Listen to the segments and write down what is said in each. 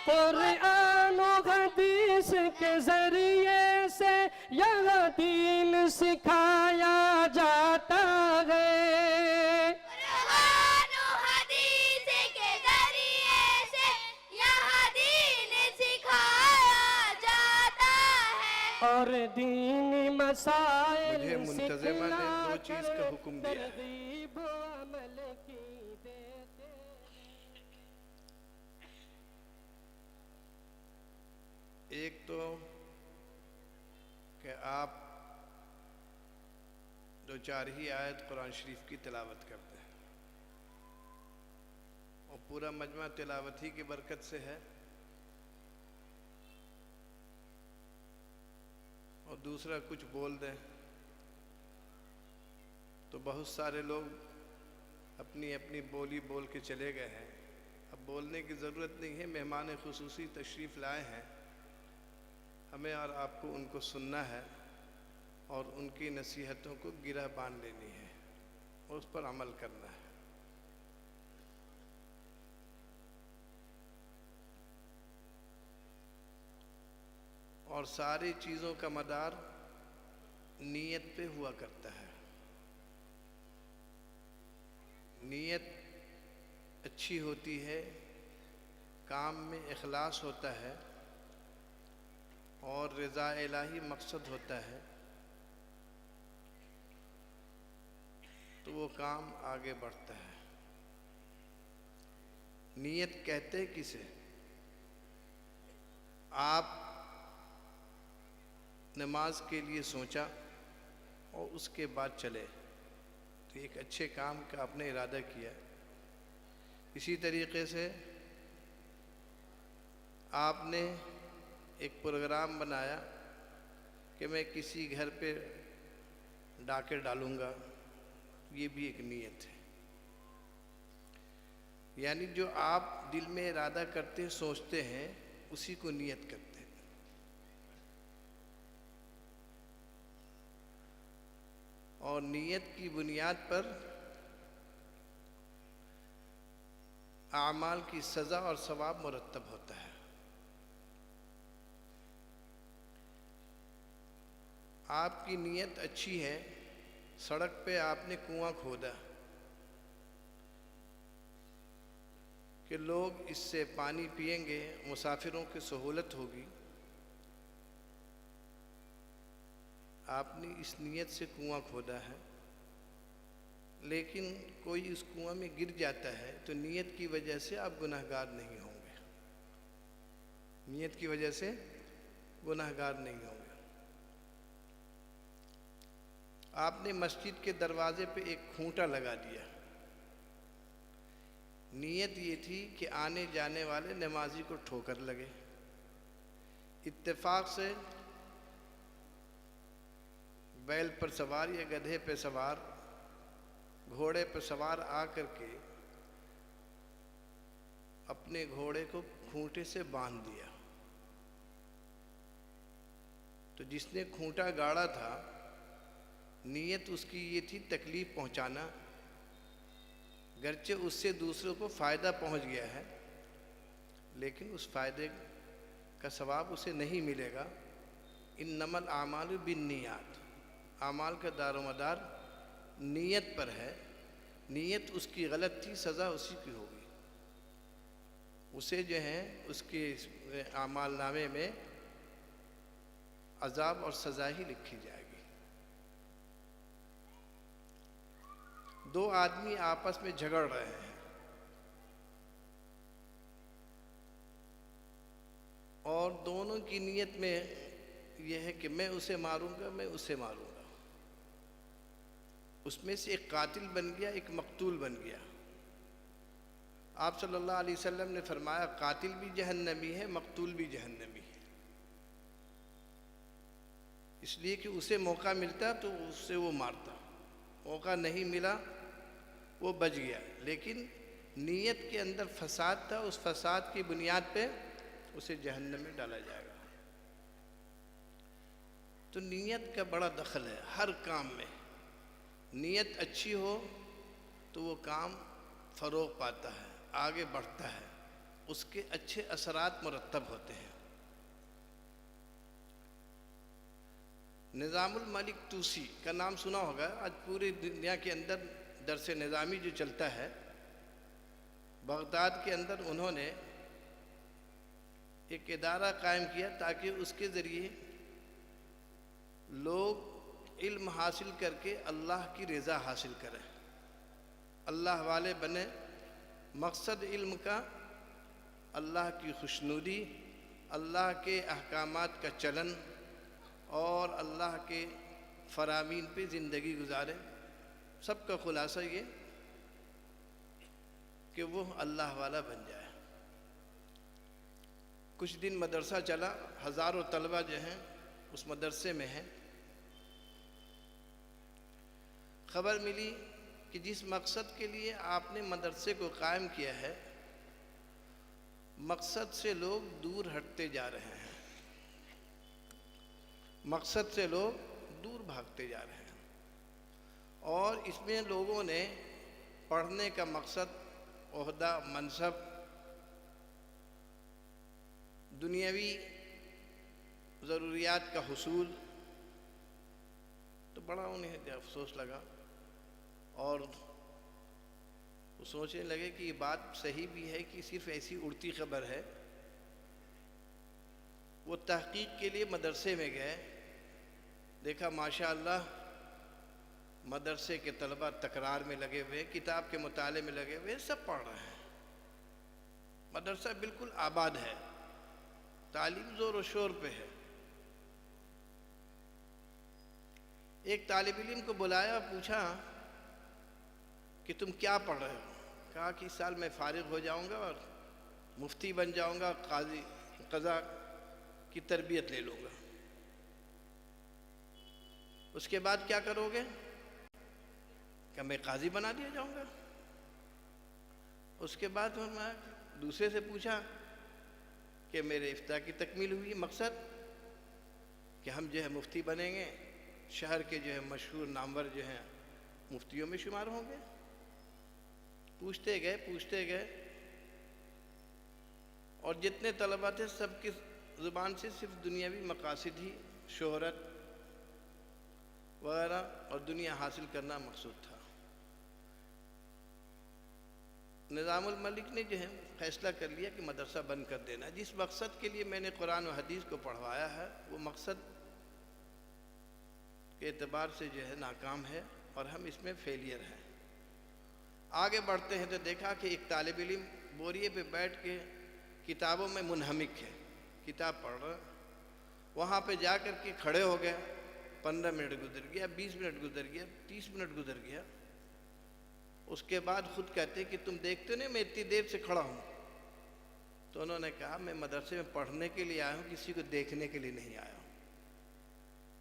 قرآن و حدیث کے ذریعے سے یہاں دین سکھایا جاتا ہے۔ قرآن و حدیث کے ذریعے سے یہاں دین سکھایا جاتا ہے، اور دینی مسائل مجھے منتظمہ نے دو چیز کا حکم دیا ہے۔ ترغیب و عمل کی دیتے۔ ایک تو کہ آپ دو چار ہی آیت قرآن شریف کی تلاوت کرتے ہیں، اور پورا مجمع تلاوت ہی کی برکت سے ہے، اور دوسرا کچھ بول دیں تو بہت سارے لوگ اپنی اپنی بولی بول کے چلے گئے ہیں۔ اب بولنے کی ضرورت نہیں ہے، مہمان خصوصی تشریف لائے ہیں، ہمیں اور آپ کو ان کو سننا ہے اور ان کی نصیحتوں کو گرہ باندھ لینی ہے اور اس پر عمل کرنا ہے۔ اور ساری چیزوں کا مدار نیت پہ ہوا کرتا ہے۔ نیت اچھی ہوتی ہے، کام میں اخلاص ہوتا ہے اور رضا الہی مقصد ہوتا ہے تو وہ کام آگے بڑھتا ہے۔ نیت کہتے کسے؟ آپ نماز کے لیے سوچا اور اس کے بعد چلے تو ایک اچھے کام کا آپ نے ارادہ کیا۔ اسی طریقے سے آپ نے ایک پروگرام بنایا کہ میں کسی گھر پہ ڈاکے ڈالوں گا، یہ بھی ایک نیت ہے۔ یعنی جو آپ دل میں ارادہ کرتے ہیں، سوچتے ہیں، اسی کو نیت کرتے ہیں۔ اور نیت کی بنیاد پر اعمال کی سزا اور ثواب مرتب ہوتا ہے۔ آپ کی نیت اچھی ہے، سڑک پہ آپ نے کنواں کھودا کہ لوگ اس سے پانی پئیں گے، مسافروں کی سہولت ہوگی، آپ نے اس نیت سے کنواں کھودا ہے، لیکن کوئی اس کنواں میں گر جاتا ہے تو نیت کی وجہ سے آپ گناہگار نہیں ہوں گے، نیت کی وجہ سے گناہگار نہیں ہوں گے۔ آپ نے مسجد کے دروازے پہ ایک کھونٹا لگا دیا، نیت یہ تھی کہ آنے جانے والے نمازی کو ٹھوکر لگے، اتفاق سے بیل پر سوار یا گدھے پہ سوار، گھوڑے پہ سوار آ کر کے اپنے گھوڑے کو کھونٹے سے باندھ دیا، تو جس نے کھونٹا گاڑا تھا نیت اس کی یہ تھی تکلیف پہنچانا، گرچہ اس سے دوسروں کو فائدہ پہنچ گیا ہے لیکن اس فائدے کا ثواب اسے نہیں ملے گا۔ انما الاعمال بالنیات، اعمال کا دار و مدار نیت پر ہے، نیت اس کی غلط تھی، سزا اسی کی ہوگی، اسے جو ہے اس کے اعمال نامے میں عذاب اور سزا ہی لکھی جائے گی۔ دو آدمی آپس میں جھگڑ رہے ہیں اور دونوں کی نیت میں یہ ہے کہ میں اسے ماروں گا، میں اسے ماروں گا، اس میں سے ایک قاتل بن گیا، ایک مقتول بن گیا۔ آپ صلی اللہ علیہ وسلم نے فرمایا قاتل بھی جہنمی ہے، مقتول بھی جہنمی ہے، اس لیے کہ اسے موقع ملتا تو اس سے وہ مارتا، موقع نہیں ملا وہ بچ گیا، لیکن نیت کے اندر فساد تھا، اس فساد کی بنیاد پہ اسے جہنم میں ڈالا جائے گا۔ تو نیت کا بڑا دخل ہے ہر کام میں، نیت اچھی ہو تو وہ کام فروغ پاتا ہے، آگے بڑھتا ہے، اس کے اچھے اثرات مرتب ہوتے ہیں۔ نظام الملک طوسی کا نام سنا ہوگا، آج پوری دنیا کے اندر درس نظامی جو چلتا ہے، بغداد کے اندر انہوں نے ایک ادارہ قائم کیا تاکہ اس کے ذریعے لوگ علم حاصل کر کے اللہ کی رضا حاصل کریں، اللہ والے بنے۔ مقصد علم کا اللہ کی خوشنودی، اللہ کے احکامات کا چلن اور اللہ کے فرامین پہ زندگی گزارے۔ سب کا خلاصہ یہ کہ وہ اللہ والا بن جائے۔ کچھ دن مدرسہ چلا، ہزاروں طلبہ جو ہیں اس مدرسے میں ہیں۔ خبر ملی کہ جس مقصد کے لیے آپ نے مدرسے کو قائم کیا ہے، مقصد سے لوگ دور ہٹتے جا رہے ہیں، مقصد سے لوگ دور بھاگتے جا رہے ہیں، اور اس میں لوگوں نے پڑھنے کا مقصد، عہدہ، منصب، دنیاوی ضروریات کا حصول، تو بڑا انہیں افسوس لگا، اور وہ سوچنے لگے کہ یہ بات صحیح بھی ہے کہ صرف ایسی اڑتی خبر ہے۔ وہ تحقیق کے لیے مدرسے میں گئے، دیکھا ماشاءاللہ مدرسے کے طلبہ تکرار میں لگے ہوئے، کتاب کے مطالعے میں لگے ہوئے، سب پڑھ رہے ہیں، مدرسہ بالکل آباد ہے، تعلیم زور و شور پہ ہے۔ ایک طالب علم کو بلایا، پوچھا کہ تم کیا پڑھ رہے ہو؟ کہا کہ اس سال میں فارغ ہو جاؤں گا اور مفتی بن جاؤں گا، قاضی قضا کی تربیت لے لوں گا۔ اس کے بعد کیا کرو گے؟ کہ میں قاضی بنا دیا جاؤں گا۔ اس کے بعد میں دوسرے سے پوچھا کہ میرے افتاء کی تکمیل ہوئی، مقصد کہ ہم جو ہے مفتی بنیں گے، شہر کے جو ہے مشہور نامور جو ہیں مفتیوں میں شمار ہوں گے۔ پوچھتے گئے، اور جتنے طلبہ تھے سب کی زبان سے صرف دنیاوی مقاصد ہی، شہرت وغیرہ اور دنیا حاصل کرنا مقصود تھا۔ نظام الملک نے جو ہے فیصلہ کر لیا کہ مدرسہ بند کر دینا۔ جس مقصد کے لیے میں نے قرآن و حدیث کو پڑھوایا ہے، وہ مقصد کے اعتبار سے جو ہے ناکام ہے، اور ہم اس میں فیلئر ہیں۔ آگے بڑھتے ہیں تو دیکھا کہ ایک طالب علم بوریے پہ بیٹھ کے کتابوں میں منہمک ہے، کتاب پڑھ رہا، وہاں پہ جا کر کے کھڑے ہو گئے، 15 منٹ گزر گیا، 20 منٹ گزر گیا، 30 منٹ گزر گیا۔ اس کے بعد خود کہتے کہ تم دیکھتے نہیں میں اتنی دیر سے کھڑا ہوں؟ تو انہوں نے کہا میں مدرسے میں پڑھنے کے لیے آیا ہوں، کسی کو دیکھنے کے لیے نہیں آیا ہوں۔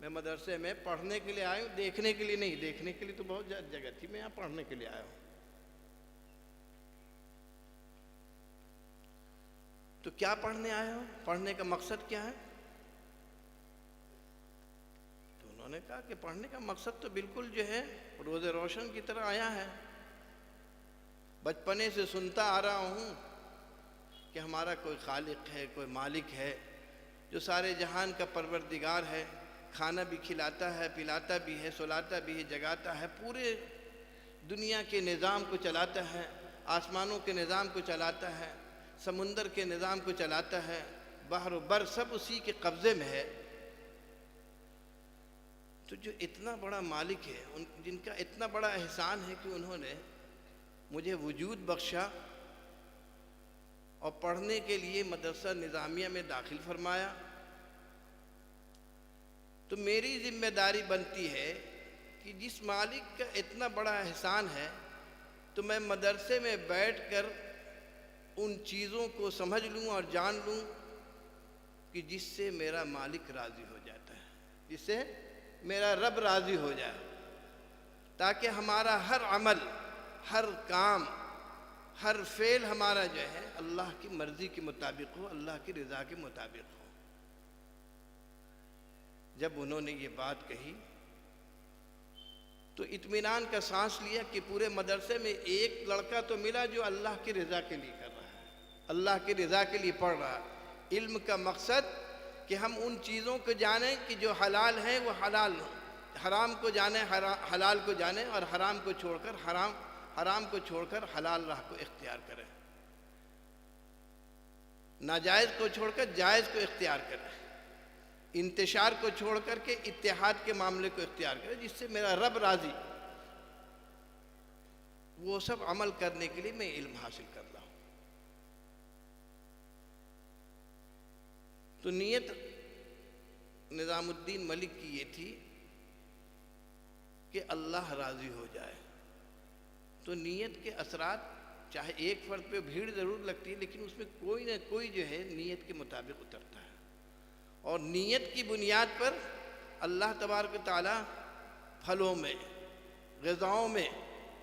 میں مدرسے میں پڑھنے کے لیے آیا ہوں، دیکھنے کے لیے نہیں۔ دیکھنے کے لیے تو بہت جگہ تھی، میں یہاں پڑھنے کے لیے آیا ہوں۔ تو کیا پڑھنے آئے ہو؟ پڑھنے کا مقصد کیا ہے؟ تو انہوں نے کہا کہ پڑھنے کا مقصد تو بالکل جو ہے روز روشن کی طرح آیا ہے، بچپنے سے سنتا آ رہا ہوں کہ ہمارا کوئی خالق ہے، کوئی مالک ہے، جو سارے جہان کا پروردگار ہے، کھانا بھی کھلاتا ہے، پلاتا بھی ہے، سلاتا بھی ہے، جگاتا ہے، پورے دنیا کے نظام کو چلاتا ہے، آسمانوں کے نظام کو چلاتا ہے، سمندر کے نظام کو چلاتا ہے، بحر و بر سب اسی کے قبضے میں ہے۔ تو جو اتنا بڑا مالک ہے، جن کا اتنا بڑا احسان ہے کہ انہوں نے مجھے وجود بخشا اور پڑھنے کے لیے مدرسہ نظامیہ میں داخل فرمایا، تو میری ذمہ داری بنتی ہے کہ جس مالک کا اتنا بڑا احسان ہے تو میں مدرسے میں بیٹھ کر ان چیزوں کو سمجھ لوں اور جان لوں کہ جس سے میرا مالک راضی ہو جاتا ہے، جس سے میرا رب راضی ہو جائے، تاکہ ہمارا ہر عمل، ہر کام، ہر فعل ہمارا جو ہے اللہ کی مرضی کے مطابق ہو، اللہ کی رضا کے مطابق ہو۔ جب انہوں نے یہ بات کہی تو اطمینان کا سانس لیا کہ پورے مدرسے میں ایک لڑکا تو ملا جو اللہ کی رضا کے لیے کر رہا ہے، اللہ کی رضا کے لیے پڑھ رہا ہے۔ علم کا مقصد کہ ہم ان چیزوں کو جانیں کہ جو حلال ہیں وہ حلال ہوں، حرام کو جانیں حلال کو جانیں، اور حرام کو چھوڑ کر حرام کو چھوڑ کر حلال راہ کو اختیار کریں، ناجائز کو چھوڑ کر جائز کو اختیار کریں، انتشار کو چھوڑ کر کے اتحاد کے معاملے کو اختیار کریں، جس سے میرا رب راضی، وہ سب عمل کرنے کے لیے میں علم حاصل کر رہا ہوں۔ تو نیت نظام الدین ملک کی یہ تھی کہ اللہ راضی ہو جائے۔ تو نیت کے اثرات، چاہے ایک فرد پہ بھیڑ ضرور لگتی ہے، لیکن اس میں کوئی نہ کوئی جو ہے نیت کے مطابق اترتا ہے، اور نیت کی بنیاد پر اللہ تبارک و تعالیٰ پھلوں میں، غذاؤں میں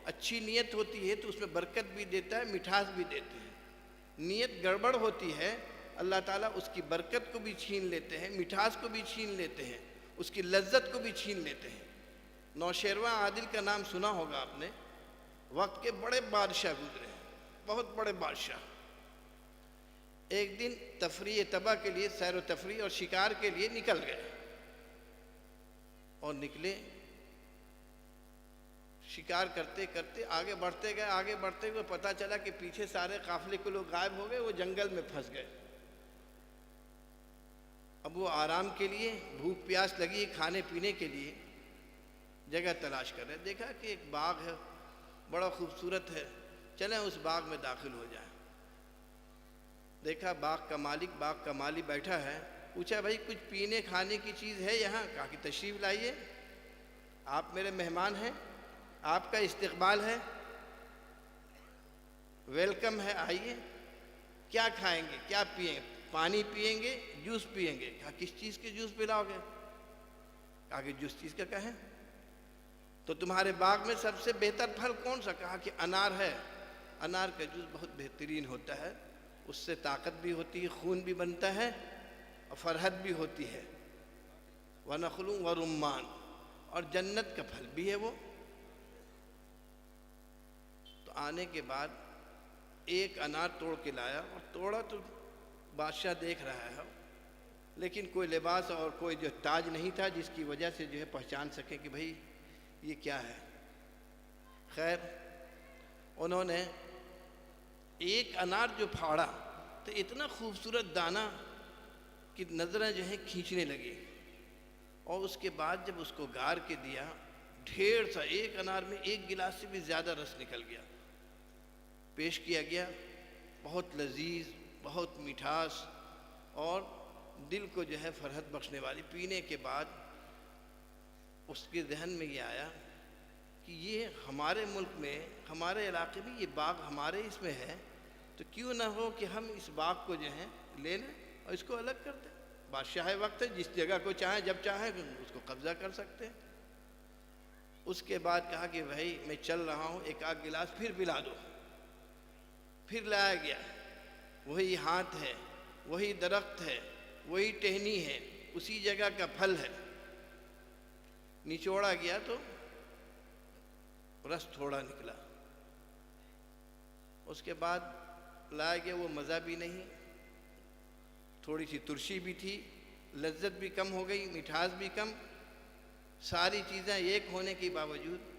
اچھی نیت ہوتی ہے تو اس میں برکت بھی دیتا ہے، مٹھاس بھی دیتے ہیں۔ نیت گڑبڑ ہوتی ہے، اللہ تعالیٰ اس کی برکت کو بھی چھین لیتے ہیں، مٹھاس کو بھی چھین لیتے ہیں، اس کی لذت کو بھی چھین لیتے ہیں۔ نوشیروان عادل کا نام سنا ہوگا آپ نے، وقت کے بڑے بادشاہ گزرے ہیں، بہت بڑے بادشاہ۔ ایک دن تفریح طبع کے لیے، سیر و تفریح اور شکار کے لیے نکل گئے، اور نکلے، شکار کرتے کرتے آگے بڑھتے گئے، پتہ چلا کہ پیچھے سارے قافلے کے لوگ غائب ہو گئے، وہ جنگل میں پھنس گئے۔ اب وہ آرام کے لیے، بھوک پیاس لگی کھانے پینے کے لیے جگہ تلاش کر رہے، دیکھا کہ ایک باغ ہے، بڑا خوبصورت ہے، چلیں اس باغ میں داخل ہو جائیں۔ دیکھا باغ کا مالی بیٹھا ہے، پوچھا بھائی کچھ پینے کھانے کی چیز ہے یہاں؟ کہا کہ تشریف لائیے، آپ میرے مہمان ہیں، آپ کا استقبال ہے، ویلکم ہے، آئیے، کیا کھائیں گے، کیا پئیں گے؟ پانی پئیں گے، جوس پئیں گے؟ کہا کس چیز کے جوس پلاؤ گے؟ کہا کہ جس چیز کا کہیں۔ تو تمہارے باغ میں سب سے بہتر پھل کون سا؟ کہا کہ انار ہے، انار کا جوس بہت بہترین ہوتا ہے، اس سے طاقت بھی ہوتی ہے، خون بھی بنتا ہے، اور فرحت بھی ہوتی ہے، وَنَخْلٌ وَرُمَّانٌ، اور جنت کا پھل بھی ہے وہ۔ تو آنے کے بعد ایک انار توڑ کے لایا، اور توڑا تو بادشاہ دیکھ رہا ہے، لیکن کوئی لباس اور کوئی جو تاج نہیں تھا جس کی وجہ سے جو ہے پہچان سکے کہ بھئی یہ کیا ہے۔ خیر انہوں نے ایک انار جو پھاڑا تو اتنا خوبصورت دانہ کہ نظریں جو ہیں کھینچنے لگی، اور اس کے بعد جب اس کو گار کے دیا، ڈھیر سا، ایک انار میں ایک گلاس سے بھی زیادہ رس نکل گیا، پیش کیا گیا، بہت لذیذ، بہت مٹھاس، اور دل کو جو ہے فرحت بخشنے والی۔ پینے کے بعد اس کے ذہن میں یہ آیا کہ یہ ہمارے ملک میں، ہمارے علاقے میں یہ باغ ہمارے اس میں ہے، تو کیوں نہ ہو کہ ہم اس باغ کو جو ہے لے لیں اور اس کو الگ کر دیں۔ بادشاہ وقت ہے، جس جگہ کو چاہیں جب چاہیں اس کو قبضہ کر سکتے ہیں۔ اس کے بعد کہا کہ بھائی میں چل رہا ہوں، ایک آدھ گلاس پھر پلا دو۔ پھر لایا گیا، وہی ہاتھ ہے، وہی درخت ہے، وہی ٹہنی ہے، اسی جگہ کا پھل ہے، نچوڑا گیا تو رس تھوڑا نکلا۔ اس کے بعد لایا گیا، وہ مزہ بھی نہیں، تھوڑی سی ترشی بھی تھی، لذت بھی کم ہو گئی، مٹھاس بھی کم، ساری چیزیں ایک ہونے کے باوجود۔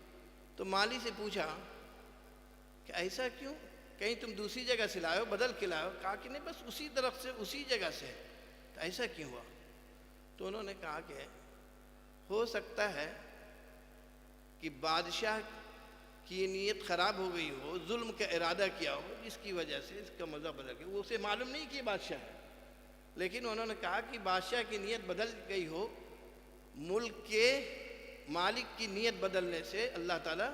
تو مالی سے پوچھا کہ ایسا کیوں، کہیں تم دوسری جگہ سے لائے ہو، بدل کے لائے ہو؟ کہا کہ نہیں، بس اسی درخت سے، اسی جگہ سے ہے۔ تو ایسا کیوں ہوا؟ تو انہوں نے کہا کہ ہو سکتا ہے کہ بادشاہ کی نیت خراب ہو گئی ہو، ظلم کا ارادہ کیا ہو، جس کی وجہ سے اس کا مزہ بدل گیا۔ وہ اسے معلوم نہیں کہ یہ بادشاہ ہے، لیکن انہوں نے کہا کہ بادشاہ کی نیت بدل گئی ہو، ملک کے مالک کی نیت بدلنے سے اللہ تعالیٰ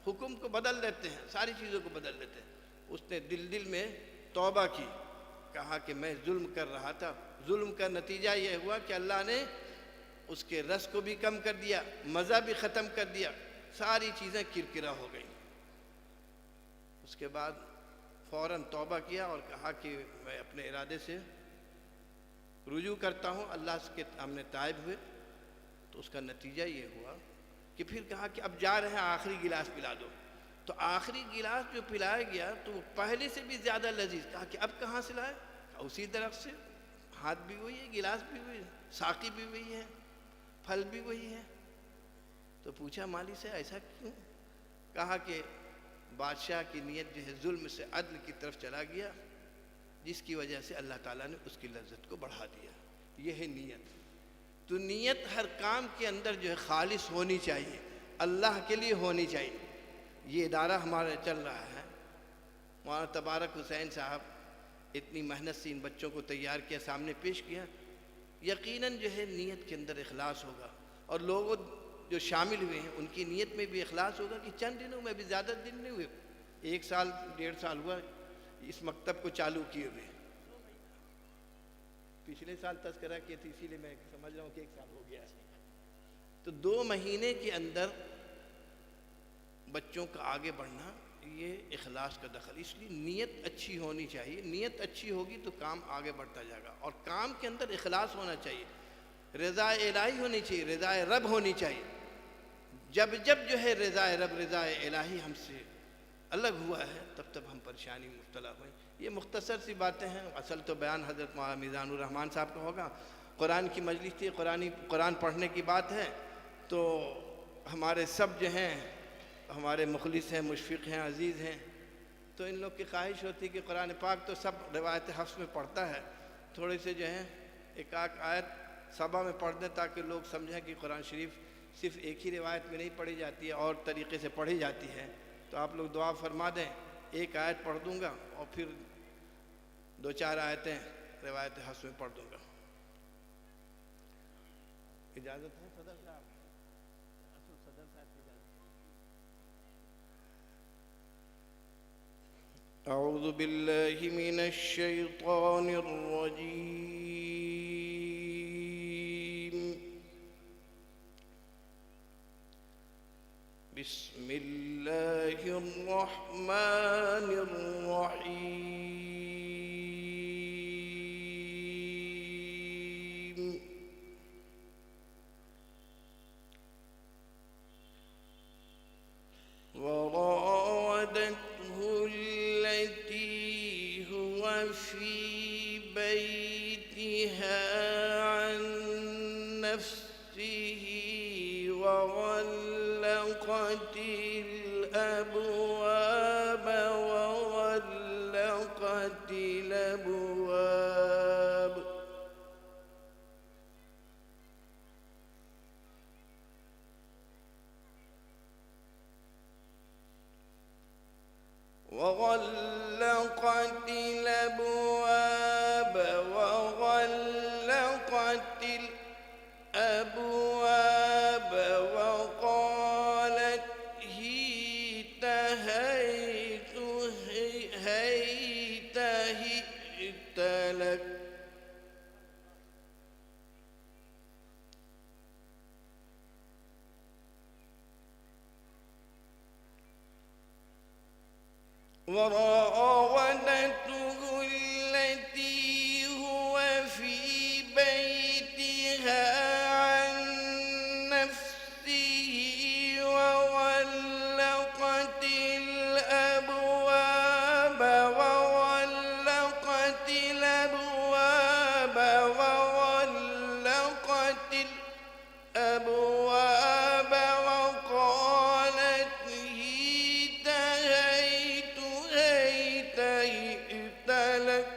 حکم کو بدل دیتے ہیں، ساری چیزوں کو بدل دیتے ہیں۔ اس نے دل میں توبہ کی، کہا کہ میں ظلم کر رہا تھا، ظلم کا نتیجہ یہ ہوا کہ اللہ نے اس کے رس کو بھی کم کر دیا، مزہ بھی ختم کر دیا، ساری چیزیں کرکرا ہو گئیں۔ اس کے بعد فوراً توبہ کیا اور کہا کہ میں اپنے ارادے سے رجوع کرتا ہوں، اللہ کے سامنے تائب ہوئے۔ تو اس کا نتیجہ یہ ہوا کہ پھر کہا کہ اب جا رہے ہیں، آخری گلاس پلا دو۔ تو آخری گلاس جو پلایا گیا تو وہ پہلے سے بھی زیادہ لذیذ. کہا کہ اب کہاں سے لائے؟ کہا اسی درخت سے. ہاتھ بھی وہی ہے، گلاس بھی وہی ہے، ساقی بھی وہی ہے، پھل بھی وہی ہے. تو پوچھا مالی سے ایسا کیوں؟ کہا کہ بادشاہ کی نیت جو ہے ظلم سے عدل کی طرف چلا گیا، جس کی وجہ سے اللہ تعالیٰ نے اس کی لذت کو بڑھا دیا. یہ ہے نیت. تو نیت ہر کام کے اندر جو ہے خالص ہونی چاہیے، اللہ کے لیے ہونی چاہیے. یہ ادارہ ہمارا چل رہا ہے. مولانا تبارک حسین صاحب اتنی محنت سے ان بچوں کو تیار کیا، سامنے پیش کیا. یقیناً جو ہے نیت کے اندر اخلاص ہوگا، اور لوگ جو شامل ہوئے ہیں ان کی نیت میں بھی اخلاص ہوگا کہ چند دنوں میں بھی، زیادہ دن نہیں ہوئے، 1 سال 1.5 سال ہوا اس مکتب کو چالو کیے ہوئے. پچھلے سال تذکرہ کیے تھے، اسی لیے میں سمجھ رہا ہوں کہ 1 سال ہو گیا ہے. تو 2 مہینے کے اندر بچوں کا آگے بڑھنا، یہ اخلاص کا دخل. اس لیے نیت اچھی ہونی چاہیے. نیت اچھی ہوگی تو کام آگے بڑھتا جائے گا، اور کام کے اندر اخلاص ہونا چاہیے، رضا الہی ہونی چاہیے، رضا رب ہونی چاہیے. جب جو ہے رضا رب، رضا الہی ہم سے الگ ہوا ہے، تب ہم پریشانی میں مبتلا ہوئے. یہ مختصر سی باتیں ہیں. اصل تو بیان حضرت مولانا میزان الرحمان صاحب کا ہوگا. قرآن کی مجلس تھی، قرآن پڑھنے کی بات ہے. تو ہمارے سب جو ہیں ہمارے مخلص ہیں، مشفق ہیں، عزیز ہیں. تو ان لوگ کی خواہش ہوتی کہ قرآن پاک تو سب روایت حفظ میں پڑھتا ہے، تھوڑے سے جو ہیں ایک آیت سبا میں پڑھ دیں تاکہ لوگ سمجھیں کہ قرآن شریف صرف ایک ہی روایت میں نہیں پڑھی جاتی ہے، اور طریقے سے پڑھی جاتی ہے. تو آپ لوگ دعا فرما دیں. 1 آیت پڑھ دوں گا اور پھر 2-4 آیتیں روایت حفظ میں پڑھ دوں گا. اجازت ہے صدر صاحب؟ صدر صاحب کی اجازت. اعوذ باللہ من الشیطان الرجیم. بسم اللہ الرحمن الرحیم. وراودته التي هو في بيتها عن نفسه وغلقت الأبواب وغلقت الأبواب. وغلقت الأبواب وغلقت الأبواب وقالت هيت هيت هيت هيت لك. وراودته التي هو في بيتها عن نفسه وغلقت الأبواب وغلقت الأبواب وغلقت الأبواب وقالت هيت هيت هيت هيت لك.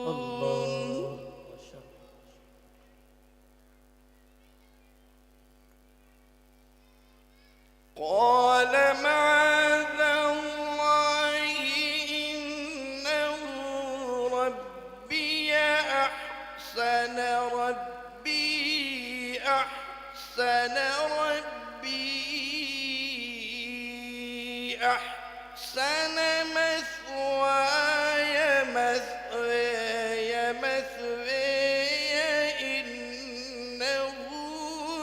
الله ما شاء الله. قال معاذ الله إنه ربي أحسن مثواي إنه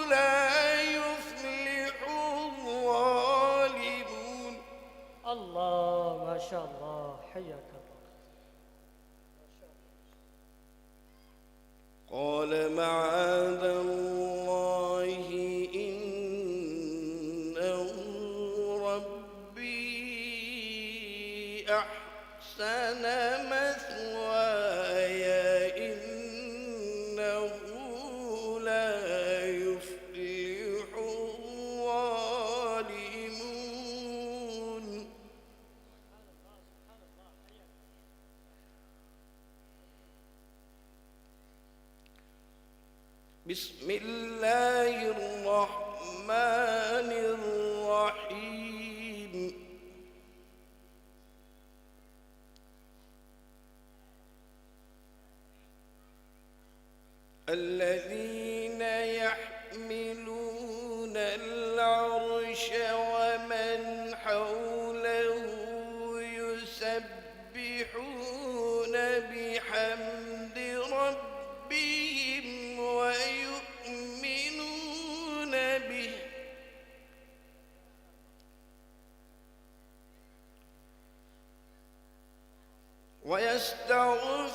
لا يفلح الظالمون. الله ما شاء الله، حياك الله. قال معاذ الله إنه ربي أحسن مثواي إنه لا يفلح الظالمون. بسم الله الرحمن الرحيم. الذين يحملون العرش ومن حوله يسبحون بحمد ربهم ويؤمنون به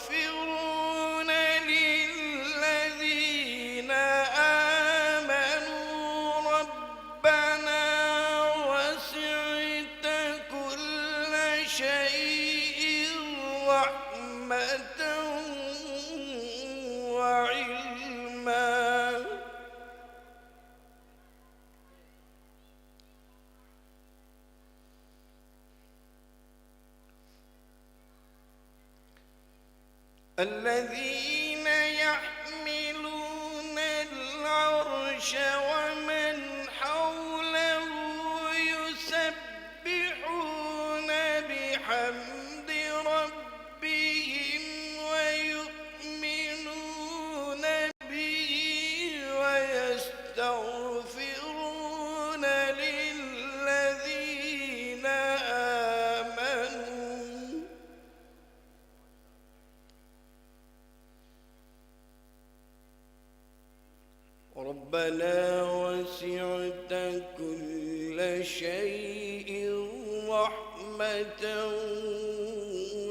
ويستغفرون للذين آمنوا ربنا وسعت كل شيء رحمة وعلما الذين يحملون العرش ومن حوله يسبحون بحمد ربهم ويؤمنون به ويستغفرون للذين آمنوا ربنا وسعت كل شيء رحمة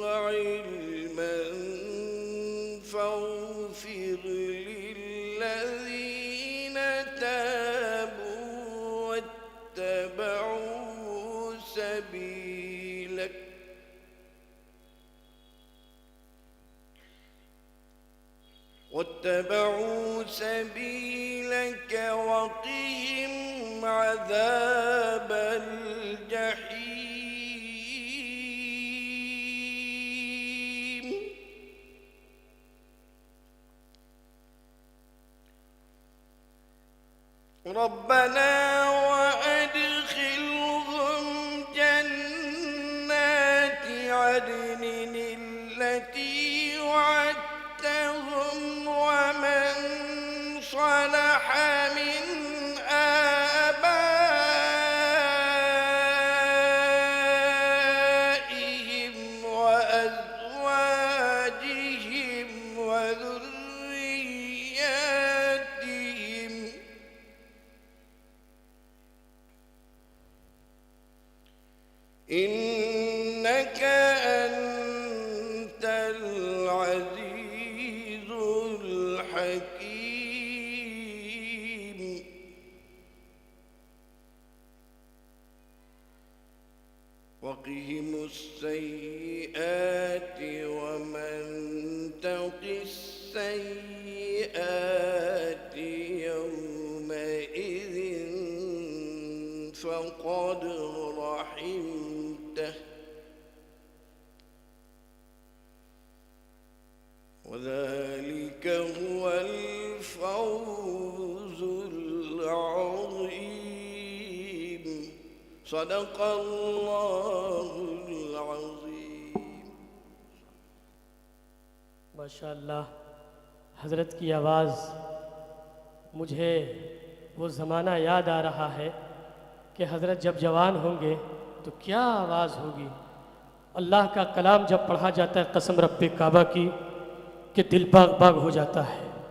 وعلما فاغفر للذين تابوا واتبعوا سبيلك وقهم عذاب الجحيم. ربنا وأدخلهم جنات عدن التي وعدتهم ومن صلح من آبائهم وأزواجهم وذرياتهم إنك أنت العزيز الحكيم. وقهم السيئات ومن تق السيئات يومئذ فقد رحمته صدق اللہ العظیم۔ ماشاءاللہ، حضرت کی آواز، مجھے وہ زمانہ یاد آ رہا ہے کہ حضرت جب جوان ہوں گے تو کیا آواز ہوگی۔ اللہ کا کلام جب پڑھا جاتا ہے قسم رب کعبہ کی کہ دل باغ باغ ہو جاتا ہے۔